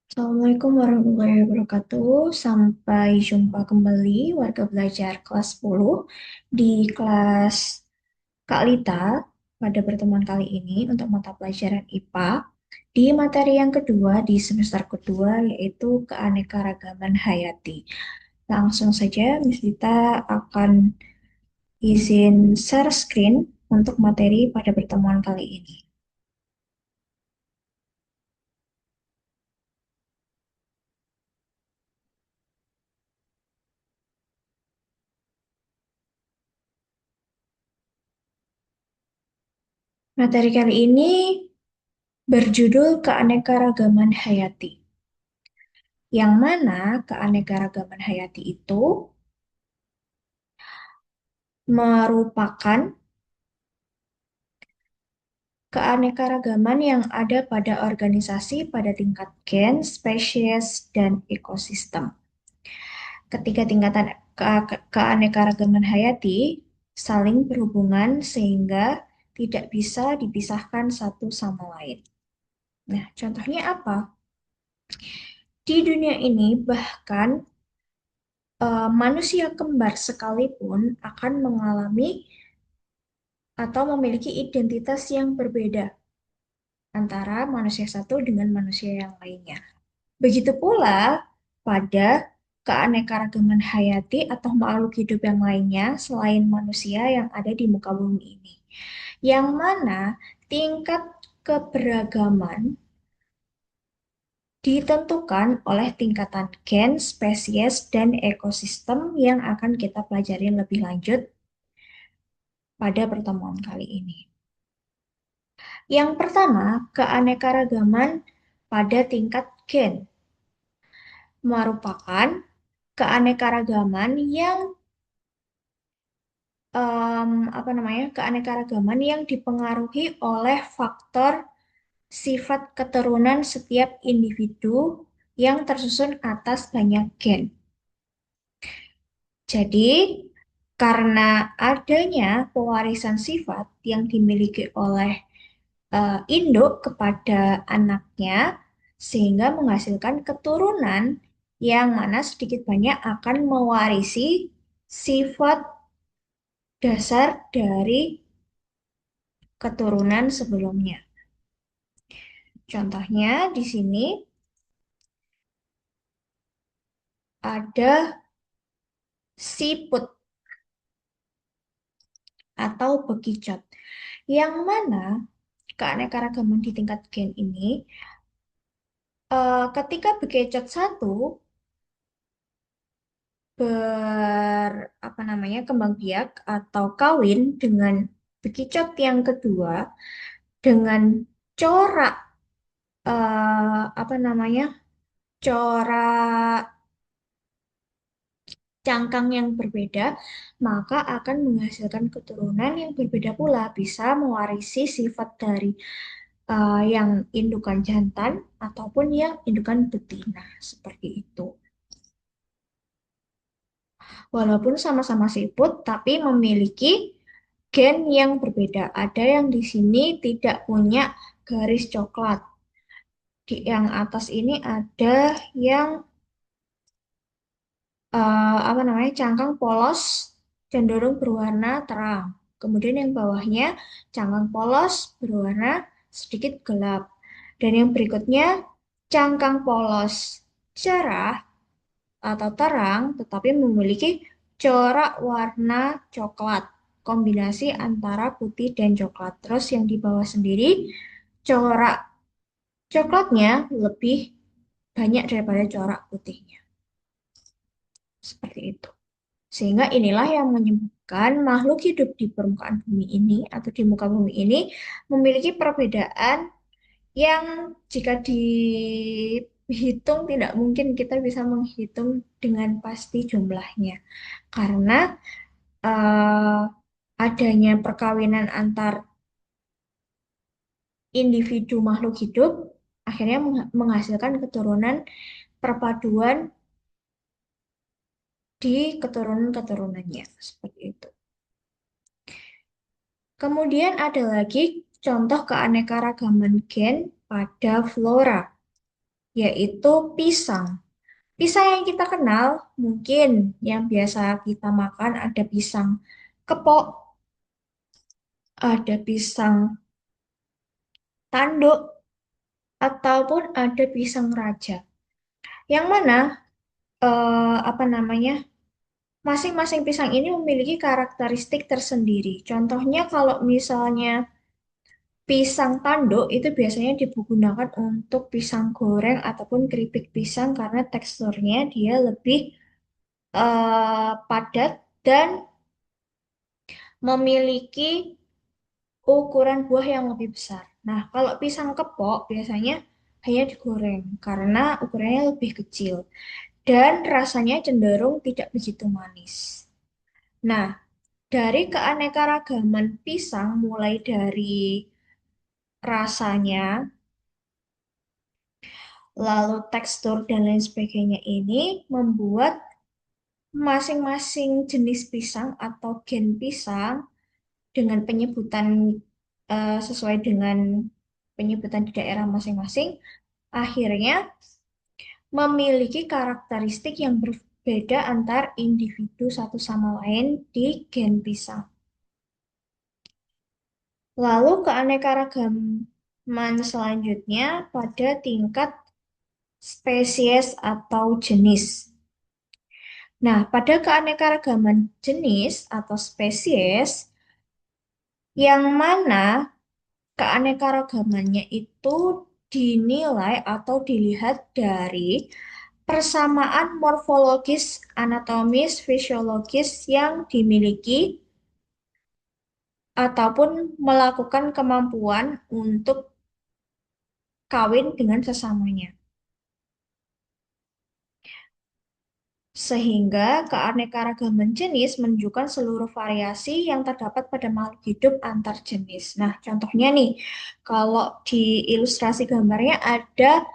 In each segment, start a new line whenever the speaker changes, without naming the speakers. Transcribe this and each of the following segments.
Assalamualaikum warahmatullahi wabarakatuh. Sampai jumpa kembali warga belajar kelas 10 di kelas Kak Lita pada pertemuan kali ini untuk mata pelajaran IPA di materi yang kedua di semester kedua yaitu keanekaragaman hayati. Langsung saja Miss Lita akan izin share screen untuk materi pada pertemuan kali ini. Materi kali ini berjudul keanekaragaman hayati. Yang mana keanekaragaman hayati itu merupakan keanekaragaman yang ada pada organisasi pada tingkat gen, spesies, dan ekosistem. Ketiga tingkatan keanekaragaman hayati saling berhubungan sehingga tidak bisa dipisahkan satu sama lain. Nah, contohnya apa? Di dunia ini bahkan manusia kembar sekalipun akan mengalami atau memiliki identitas yang berbeda antara manusia satu dengan manusia yang lainnya. Begitu pula pada keanekaragaman hayati atau makhluk hidup yang lainnya selain manusia yang ada di muka bumi ini. Yang mana tingkat keberagaman ditentukan oleh tingkatan gen, spesies, dan ekosistem yang akan kita pelajari lebih lanjut pada pertemuan kali ini. Yang pertama, keanekaragaman pada tingkat gen merupakan keanekaragaman yang keanekaragaman yang dipengaruhi oleh faktor sifat keturunan setiap individu yang tersusun atas banyak gen. Jadi, karena adanya pewarisan sifat yang dimiliki oleh induk kepada anaknya, sehingga menghasilkan keturunan yang mana sedikit banyak akan mewarisi sifat dasar dari keturunan sebelumnya. Contohnya di sini ada siput atau bekicot, yang mana keanekaragaman di tingkat gen ini ketika bekicot satu kembang biak atau kawin dengan bekicot yang kedua dengan corak apa namanya corak cangkang yang berbeda, maka akan menghasilkan keturunan yang berbeda pula, bisa mewarisi sifat dari yang indukan jantan ataupun yang indukan betina, seperti itu. Walaupun sama-sama siput, tapi memiliki gen yang berbeda. Ada yang di sini tidak punya garis coklat. Di yang atas ini ada yang cangkang polos cenderung berwarna terang. Kemudian yang bawahnya cangkang polos berwarna sedikit gelap. Dan yang berikutnya cangkang polos cerah atau terang tetapi memiliki corak warna coklat. Kombinasi antara putih dan coklat. Terus yang di bawah sendiri corak coklatnya lebih banyak daripada corak putihnya. Seperti itu. Sehingga inilah yang menyebabkan makhluk hidup di permukaan bumi ini atau di muka bumi ini memiliki perbedaan yang jika dihitung tidak mungkin kita bisa menghitung dengan pasti jumlahnya. Karena eh, adanya perkawinan antar individu makhluk hidup akhirnya menghasilkan keturunan perpaduan di keturunan-keturunannya. Seperti itu. Kemudian ada lagi contoh keanekaragaman gen pada flora, yaitu pisang. Pisang yang kita kenal, mungkin yang biasa kita makan ada pisang kepok, ada pisang tanduk, ataupun ada pisang raja. Yang mana, apa namanya, masing-masing pisang ini memiliki karakteristik tersendiri. Contohnya kalau misalnya pisang tanduk itu biasanya digunakan untuk pisang goreng ataupun keripik pisang karena teksturnya dia lebih padat dan memiliki ukuran buah yang lebih besar. Nah, kalau pisang kepok biasanya hanya digoreng karena ukurannya lebih kecil dan rasanya cenderung tidak begitu manis. Nah, dari keanekaragaman pisang mulai dari rasanya, lalu tekstur dan lain sebagainya ini membuat masing-masing jenis pisang atau gen pisang dengan penyebutan sesuai dengan penyebutan di daerah masing-masing, akhirnya memiliki karakteristik yang berbeda antar individu satu sama lain di gen pisang. Lalu keanekaragaman selanjutnya pada tingkat spesies atau jenis. Nah, pada keanekaragaman jenis atau spesies, yang mana keanekaragamannya itu dinilai atau dilihat dari persamaan morfologis, anatomis, fisiologis yang dimiliki ataupun melakukan kemampuan untuk kawin dengan sesamanya. Sehingga keanekaragaman jenis menunjukkan seluruh variasi yang terdapat pada makhluk hidup antar jenis. Nah, contohnya nih, kalau di ilustrasi gambarnya ada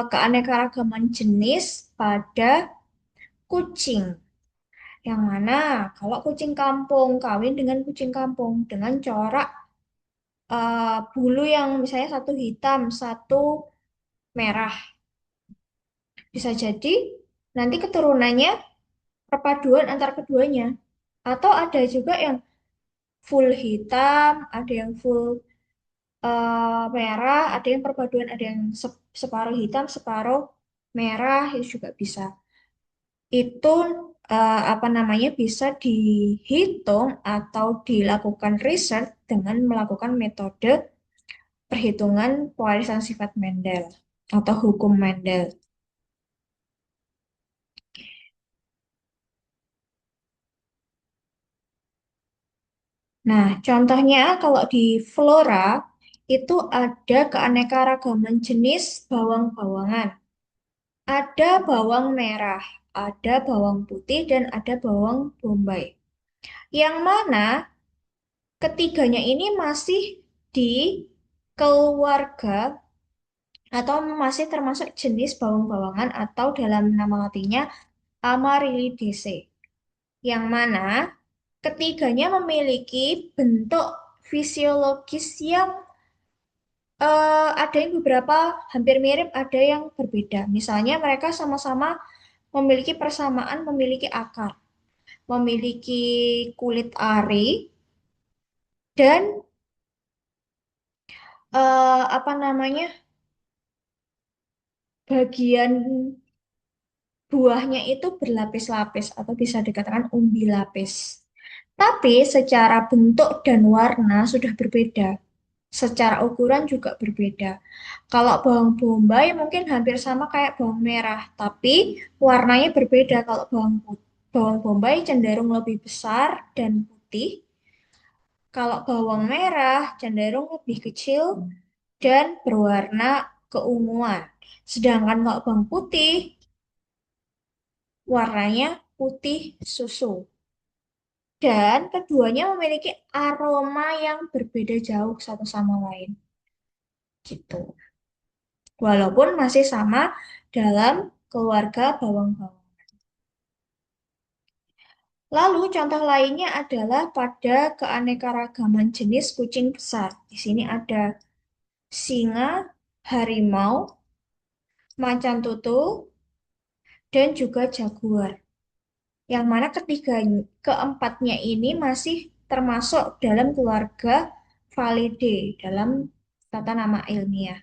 keanekaragaman jenis pada kucing. Yang mana kalau kucing kampung kawin dengan kucing kampung dengan corak bulu yang misalnya satu hitam, satu merah. Bisa jadi nanti keturunannya perpaduan antar keduanya. Atau ada juga yang full hitam, ada yang full merah, ada yang perpaduan, ada yang separuh hitam, separuh merah, itu juga bisa. Itu apa namanya bisa dihitung atau dilakukan riset dengan melakukan metode perhitungan pewarisan sifat Mendel atau hukum Mendel. Nah, contohnya kalau di flora itu ada keanekaragaman jenis bawang-bawangan. Ada bawang merah, ada bawang putih, dan ada bawang bombay. Yang mana ketiganya ini masih di keluarga atau masih termasuk jenis bawang-bawangan atau dalam nama latinnya Amaryllidaceae. Yang mana ketiganya memiliki bentuk fisiologis yang ada yang beberapa hampir mirip, ada yang berbeda. Misalnya mereka sama-sama memiliki persamaan, memiliki akar, memiliki kulit ari, dan apa namanya bagian buahnya itu berlapis-lapis atau bisa dikatakan umbi lapis. Tapi secara bentuk dan warna sudah berbeda. Secara ukuran juga berbeda. Kalau bawang bombay mungkin hampir sama kayak bawang merah, tapi warnanya berbeda. Kalau bawang bombay cenderung lebih besar dan putih. Kalau bawang merah cenderung lebih kecil dan berwarna keunguan. Sedangkan kalau bawang putih warnanya putih susu. Dan keduanya memiliki aroma yang berbeda jauh satu sama lain. Gitu. Walaupun masih sama dalam keluarga bawang-bawang. Lalu contoh lainnya adalah pada keanekaragaman jenis kucing besar. Di sini ada singa, harimau, macan tutul, dan juga jaguar. Yang mana keempatnya ini masih termasuk dalam keluarga Falidae dalam tata nama ilmiah.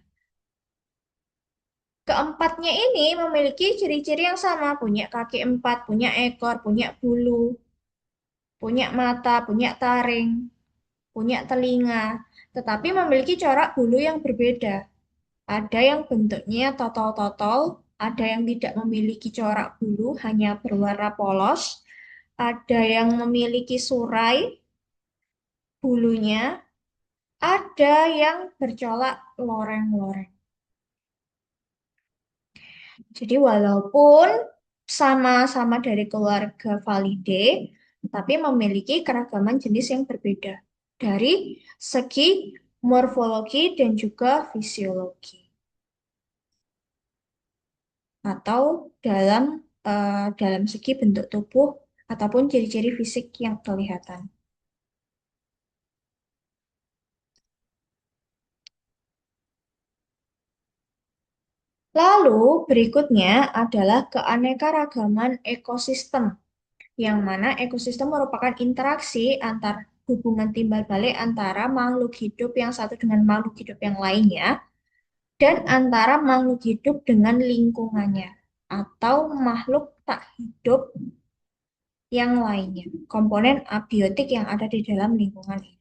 Keempatnya ini memiliki ciri-ciri yang sama, punya kaki empat, punya ekor, punya bulu, punya mata, punya taring, punya telinga, tetapi memiliki corak bulu yang berbeda. Ada yang bentuknya totol-totol, ada yang tidak memiliki corak bulu, hanya berwarna polos, ada yang memiliki surai bulunya, ada yang bercolak loreng-loreng. Jadi walaupun sama-sama dari keluarga Validae, tapi memiliki keragaman jenis yang berbeda dari segi morfologi dan juga fisiologi atau dalam segi bentuk tubuh ataupun ciri-ciri fisik yang kelihatan. Lalu berikutnya adalah keanekaragaman ekosistem, yang mana ekosistem merupakan interaksi antar hubungan timbal balik antara makhluk hidup yang satu dengan makhluk hidup yang lainnya, dan antara makhluk hidup dengan lingkungannya, atau makhluk tak hidup yang lainnya, komponen abiotik yang ada di dalam lingkungan ini.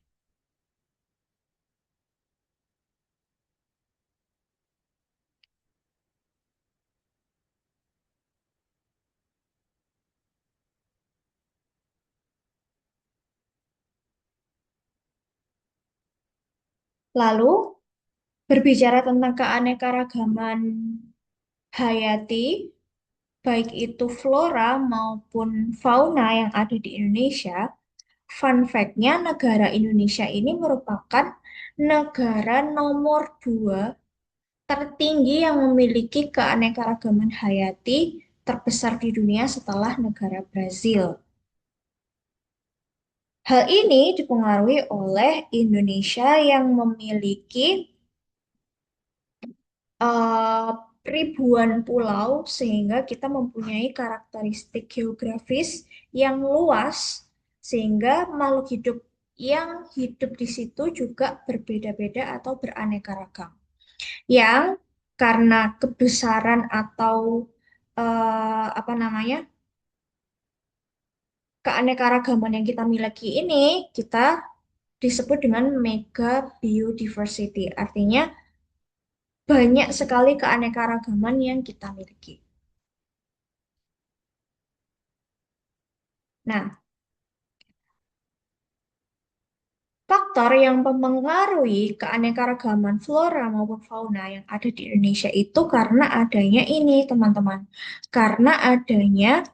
Lalu, berbicara tentang keanekaragaman hayati, baik itu flora maupun fauna yang ada di Indonesia, fun fact-nya negara Indonesia ini merupakan negara nomor 2 tertinggi yang memiliki keanekaragaman hayati terbesar di dunia setelah negara Brazil. Hal ini dipengaruhi oleh Indonesia yang memiliki eh, ribuan pulau sehingga kita mempunyai karakteristik geografis yang luas sehingga makhluk hidup yang hidup di situ juga berbeda-beda atau beraneka ragam. Yang karena kebesaran atau apa namanya keanekaragaman yang kita miliki ini kita disebut dengan mega biodiversity. Artinya banyak sekali keanekaragaman yang kita miliki. Nah, faktor yang mempengaruhi keanekaragaman flora maupun fauna yang ada di Indonesia itu karena adanya ini, teman-teman. Karena adanya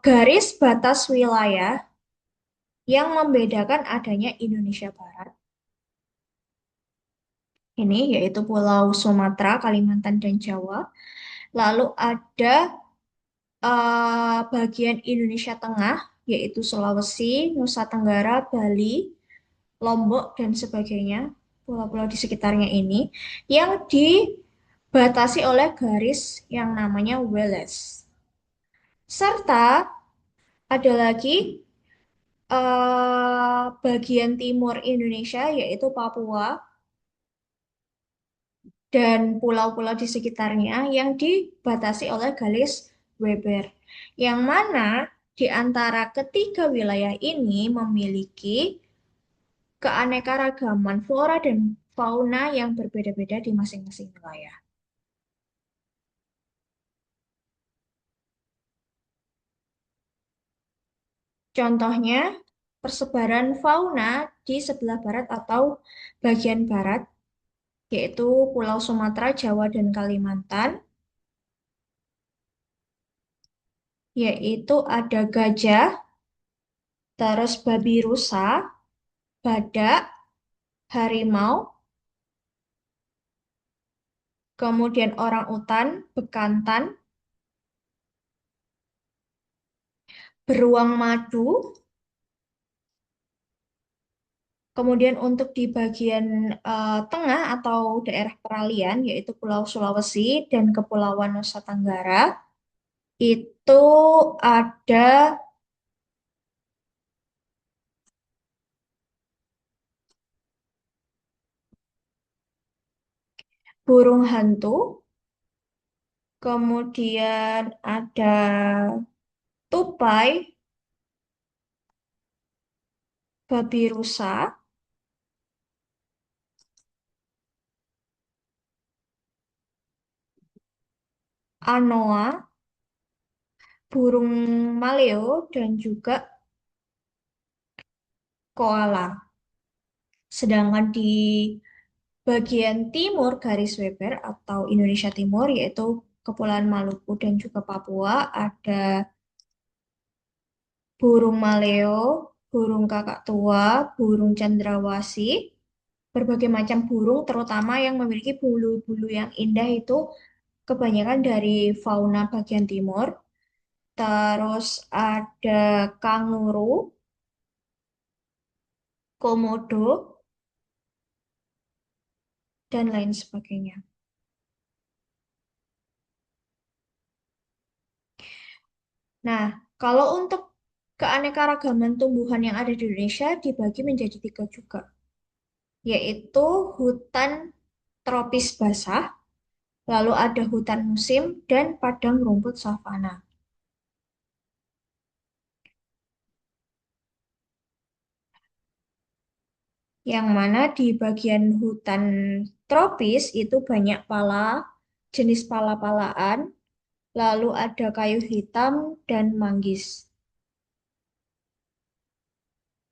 garis batas wilayah yang membedakan adanya Indonesia Barat. Ini yaitu Pulau Sumatera, Kalimantan, dan Jawa. Lalu ada bagian Indonesia Tengah, yaitu Sulawesi, Nusa Tenggara, Bali, Lombok, dan sebagainya, pulau-pulau di sekitarnya ini, yang dibatasi oleh garis yang namanya Wallace. Serta ada lagi bagian timur Indonesia, yaitu Papua, dan pulau-pulau di sekitarnya yang dibatasi oleh garis Weber. Yang mana di antara ketiga wilayah ini memiliki keanekaragaman flora dan fauna yang berbeda-beda di masing-masing wilayah. Contohnya, persebaran fauna di sebelah barat atau bagian barat, yaitu Pulau Sumatera, Jawa, dan Kalimantan, yaitu ada gajah, terus babi rusa, badak, harimau, kemudian orang utan, bekantan, beruang madu, Kemudian untuk di bagian tengah atau daerah peralihan, yaitu Pulau Sulawesi dan Kepulauan Nusa Tenggara, itu ada burung hantu, kemudian ada tupai, babi rusa, anoa, burung maleo, dan juga koala. Sedangkan di bagian timur garis Weber atau Indonesia Timur, yaitu Kepulauan Maluku dan juga Papua, ada burung maleo, burung kakak tua, burung cendrawasih, berbagai macam burung, terutama yang memiliki bulu-bulu yang indah itu kebanyakan dari fauna bagian timur. Terus ada kanguru, komodo, dan lain sebagainya. Nah, kalau untuk keanekaragaman tumbuhan yang ada di Indonesia dibagi menjadi tiga juga, yaitu hutan tropis basah, lalu ada hutan musim, dan padang rumput savana. Yang mana di bagian hutan tropis itu banyak pala, jenis pala-palaan, lalu ada kayu hitam dan manggis.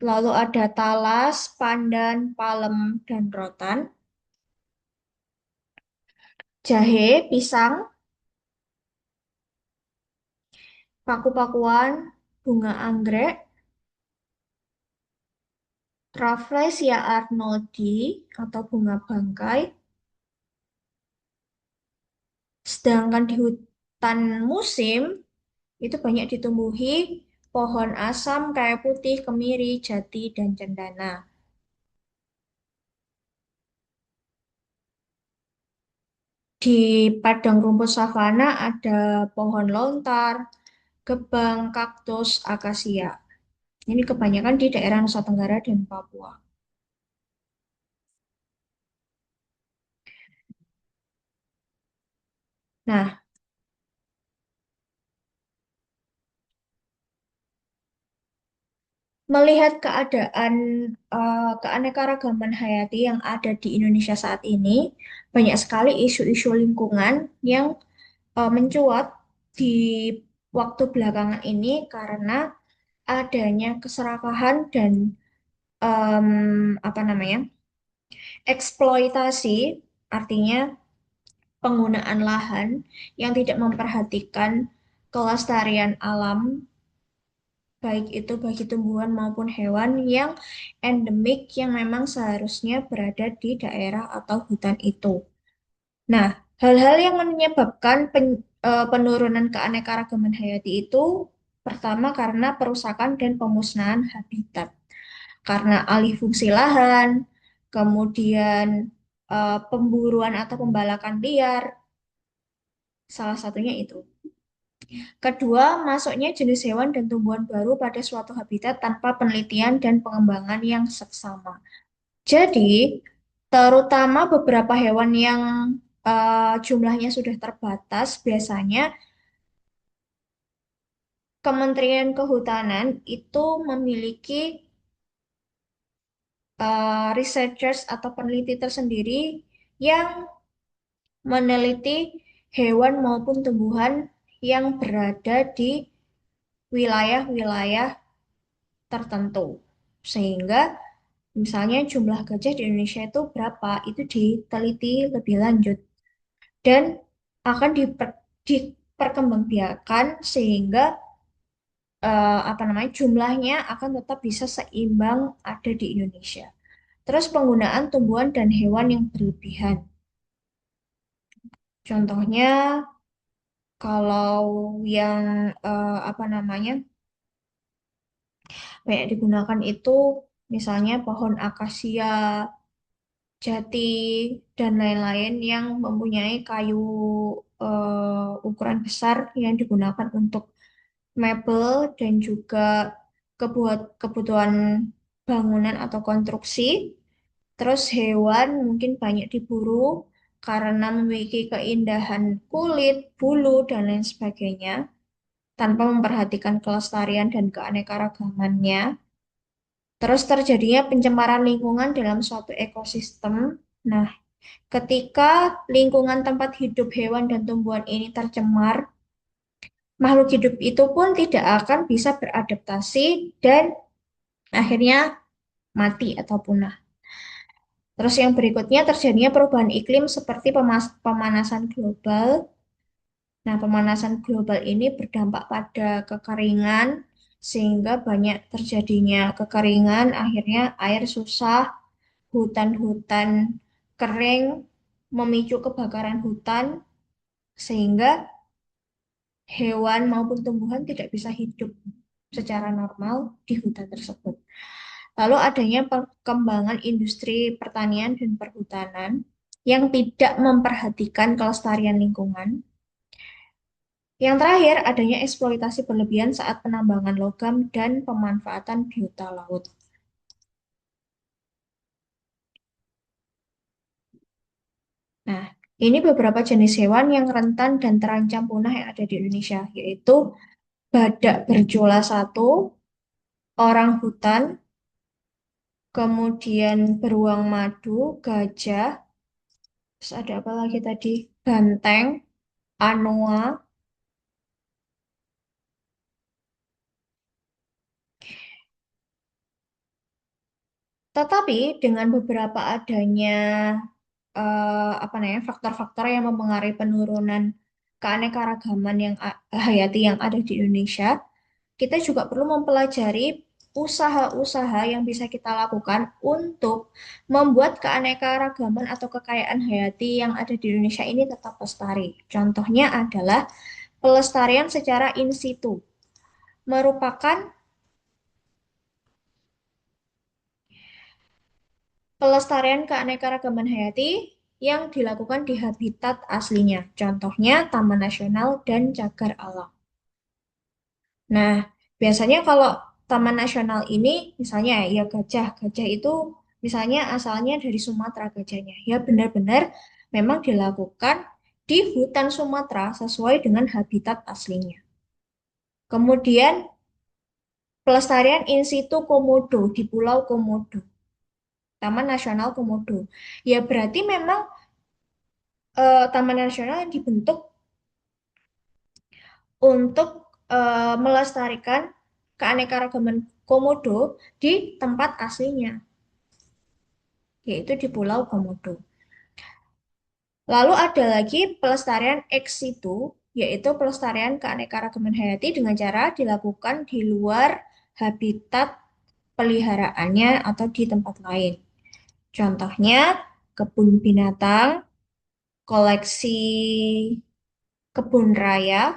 Lalu ada talas, pandan, palem, dan rotan, jahe, pisang, paku-pakuan, bunga anggrek, Rafflesia arnoldi atau bunga bangkai. Sedangkan di hutan musim itu banyak ditumbuhi pohon asam, kayu putih, kemiri, jati, dan cendana. Di padang rumput savana ada pohon lontar, gebang, kaktus, akasia. Ini kebanyakan di daerah Nusa Tenggara dan Papua. Nah, melihat keadaan keanekaragaman hayati yang ada di Indonesia saat ini, banyak sekali isu-isu lingkungan yang mencuat di waktu belakangan ini karena adanya keserakahan dan apa namanya eksploitasi, artinya penggunaan lahan yang tidak memperhatikan kelestarian alam, baik itu bagi tumbuhan maupun hewan yang endemik yang memang seharusnya berada di daerah atau hutan itu. Nah, hal-hal yang menyebabkan penurunan keanekaragaman hayati itu pertama karena perusakan dan pemusnahan habitat, karena alih fungsi lahan, kemudian pemburuan atau pembalakan liar, salah satunya itu. Kedua, masuknya jenis hewan dan tumbuhan baru pada suatu habitat tanpa penelitian dan pengembangan yang seksama. Jadi, terutama beberapa hewan yang jumlahnya sudah terbatas, biasanya Kementerian Kehutanan itu memiliki researchers atau peneliti tersendiri yang meneliti hewan maupun tumbuhan yang berada di wilayah-wilayah tertentu. Sehingga misalnya jumlah gajah di Indonesia itu berapa, itu diteliti lebih lanjut dan akan diperkembangbiakan sehingga apa namanya jumlahnya akan tetap bisa seimbang ada di Indonesia. Terus penggunaan tumbuhan dan hewan yang berlebihan. Contohnya kalau yang apa namanya banyak digunakan itu Misalnya pohon akasia, jati, dan lain-lain yang mempunyai kayu ukuran besar yang digunakan untuk mebel dan juga kebutuhan bangunan atau konstruksi. Terus hewan mungkin banyak diburu karena memiliki keindahan kulit, bulu, dan lain sebagainya, tanpa memperhatikan kelestarian dan keanekaragamannya. Terus terjadinya pencemaran lingkungan dalam suatu ekosistem. Nah, ketika lingkungan tempat hidup hewan dan tumbuhan ini tercemar, makhluk hidup itu pun tidak akan bisa beradaptasi dan akhirnya mati atau punah. Terus yang berikutnya terjadinya perubahan iklim seperti pemanasan global. Nah, pemanasan global ini berdampak pada kekeringan sehingga banyak terjadinya kekeringan, akhirnya air susah, hutan-hutan kering, memicu kebakaran hutan sehingga hewan maupun tumbuhan tidak bisa hidup secara normal di hutan tersebut. Lalu adanya perkembangan industri pertanian dan perhutanan yang tidak memperhatikan kelestarian lingkungan. Yang terakhir, adanya eksploitasi berlebihan saat penambangan logam dan pemanfaatan biota laut. Nah, ini beberapa jenis hewan yang rentan dan terancam punah yang ada di Indonesia, yaitu badak berjula satu, orang hutan, kemudian beruang madu, gajah, terus ada apa lagi tadi? Banteng, anoa. Tetapi dengan beberapa adanya apa namanya faktor-faktor yang mempengaruhi penurunan keanekaragaman yang hayati yang ada di Indonesia, kita juga perlu mempelajari usaha-usaha yang bisa kita lakukan untuk membuat keanekaragaman atau kekayaan hayati yang ada di Indonesia ini tetap lestari. Contohnya adalah pelestarian secara in situ, merupakan pelestarian keanekaragaman hayati yang dilakukan di habitat aslinya. Contohnya Taman Nasional dan Cagar Alam. Nah, biasanya kalau Taman Nasional ini, misalnya ya gajah, gajah itu misalnya asalnya dari Sumatera gajahnya. Ya benar-benar memang dilakukan di hutan Sumatera sesuai dengan habitat aslinya. Kemudian pelestarian in situ komodo di Pulau Komodo, Taman Nasional Komodo. Ya berarti memang Taman Nasional yang dibentuk untuk melestarikan keanekaragaman komodo di tempat aslinya, yaitu di Pulau Komodo. Lalu ada lagi pelestarian ex situ, yaitu pelestarian keanekaragaman hayati dengan cara dilakukan di luar habitat peliharaannya atau di tempat lain. Contohnya kebun binatang, koleksi kebun raya,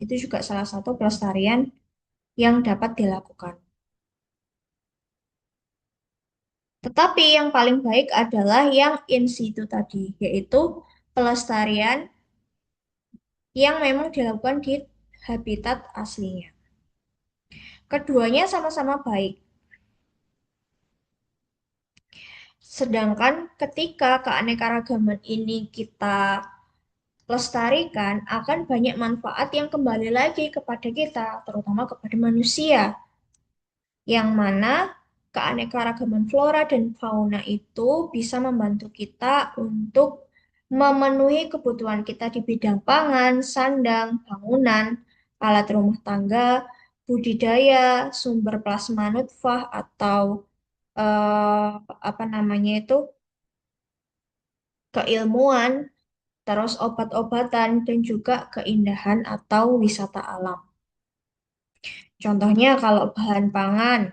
itu juga salah satu pelestarian yang dapat dilakukan. Tetapi yang paling baik adalah yang in situ tadi, yaitu pelestarian yang memang dilakukan di habitat aslinya. Keduanya sama-sama baik. Sedangkan ketika keanekaragaman ini kita lestarikan, akan banyak manfaat yang kembali lagi kepada kita, terutama kepada manusia, yang mana keanekaragaman flora dan fauna itu bisa membantu kita untuk memenuhi kebutuhan kita di bidang pangan, sandang, bangunan, alat rumah tangga, budidaya, sumber plasma nutfah atau eh, apa namanya itu keilmuan, terus obat-obatan dan juga keindahan atau wisata alam. Contohnya kalau bahan pangan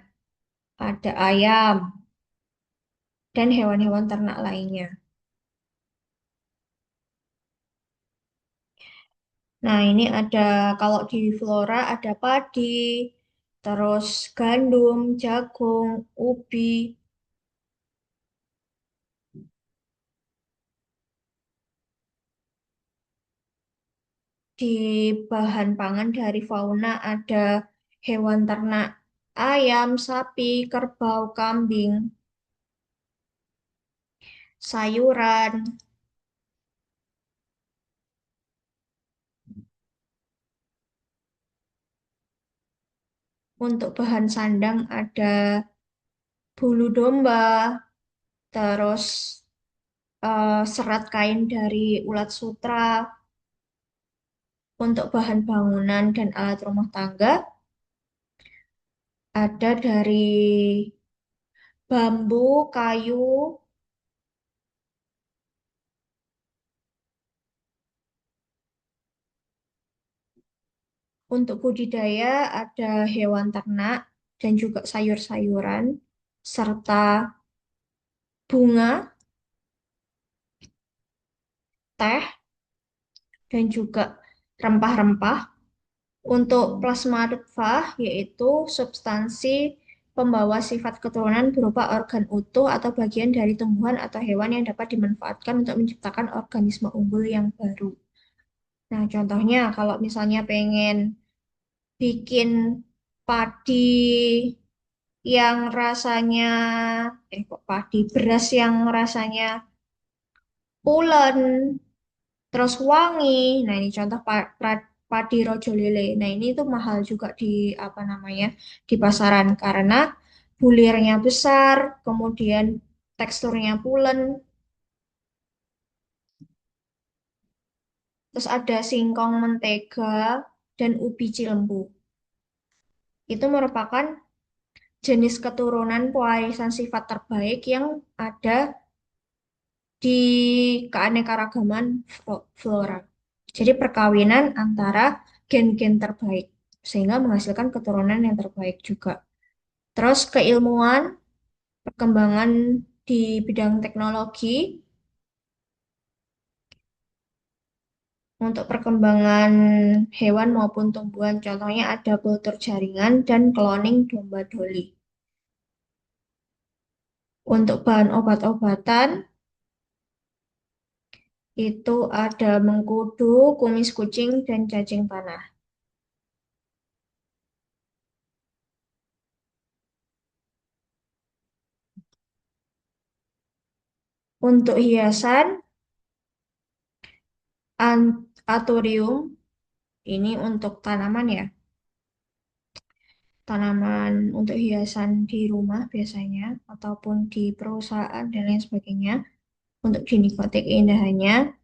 ada ayam dan hewan-hewan ternak lainnya. Nah, ini ada kalau di flora ada padi, terus gandum, jagung, ubi. Di bahan pangan dari fauna ada hewan ternak, ayam, sapi, kerbau, kambing, sayuran. Untuk bahan sandang ada bulu domba, terus serat kain dari ulat sutra. Untuk bahan bangunan dan alat rumah tangga ada dari bambu, kayu. Untuk budidaya ada hewan ternak dan juga sayur-sayuran, serta bunga, teh, dan juga rempah-rempah. Untuk plasmaderma yaitu substansi pembawa sifat keturunan berupa organ utuh atau bagian dari tumbuhan atau hewan yang dapat dimanfaatkan untuk menciptakan organisme unggul yang baru. Nah, contohnya kalau misalnya pengen bikin padi yang rasanya, kok padi, beras yang rasanya pulen, terus wangi. Nah, ini contoh padi rojo lele. Nah, ini tuh mahal juga di apa namanya? Di pasaran karena bulirnya besar, kemudian teksturnya pulen, terus ada singkong mentega dan ubi cilembu. Itu merupakan jenis keturunan pewarisan sifat terbaik yang ada di keanekaragaman flora. Jadi perkawinan antara gen-gen terbaik sehingga menghasilkan keturunan yang terbaik juga. Terus keilmuan, perkembangan di bidang teknologi untuk perkembangan hewan maupun tumbuhan, contohnya ada kultur jaringan dan cloning domba doli. Untuk bahan obat-obatan itu ada mengkudu, kumis kucing, dan cacing tanah. Untuk hiasan, anthurium ini untuk tanaman ya, tanaman untuk hiasan di rumah biasanya, ataupun di perusahaan dan lain sebagainya. Untuk dinikotik keindahannya,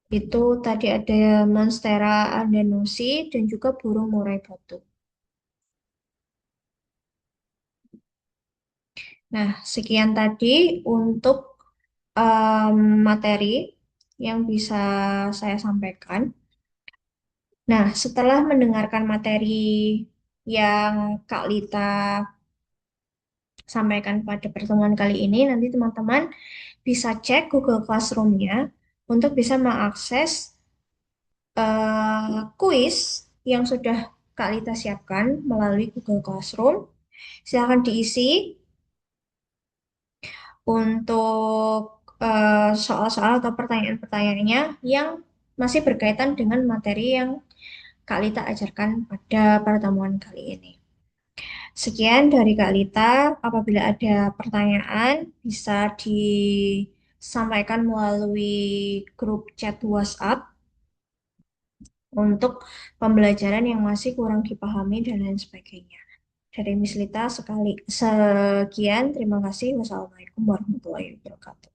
itu tadi ada Monstera ardennosi dan juga burung murai batu. Nah, sekian tadi untuk em, materi yang bisa saya sampaikan. Nah, setelah mendengarkan materi yang Kak Lita sampaikan pada pertemuan kali ini, nanti teman-teman bisa cek Google Classroom-nya untuk bisa mengakses kuis yang sudah Kak Lita siapkan melalui Google Classroom. Silakan diisi untuk soal-soal atau pertanyaan-pertanyaannya yang masih berkaitan dengan materi yang Kak Lita ajarkan pada pertemuan kali ini. Sekian dari Kak Lita. Apabila ada pertanyaan, bisa disampaikan melalui grup chat WhatsApp untuk pembelajaran yang masih kurang dipahami dan lain sebagainya. Dari Miss Lita sekian, terima kasih. Wassalamualaikum warahmatullahi wabarakatuh.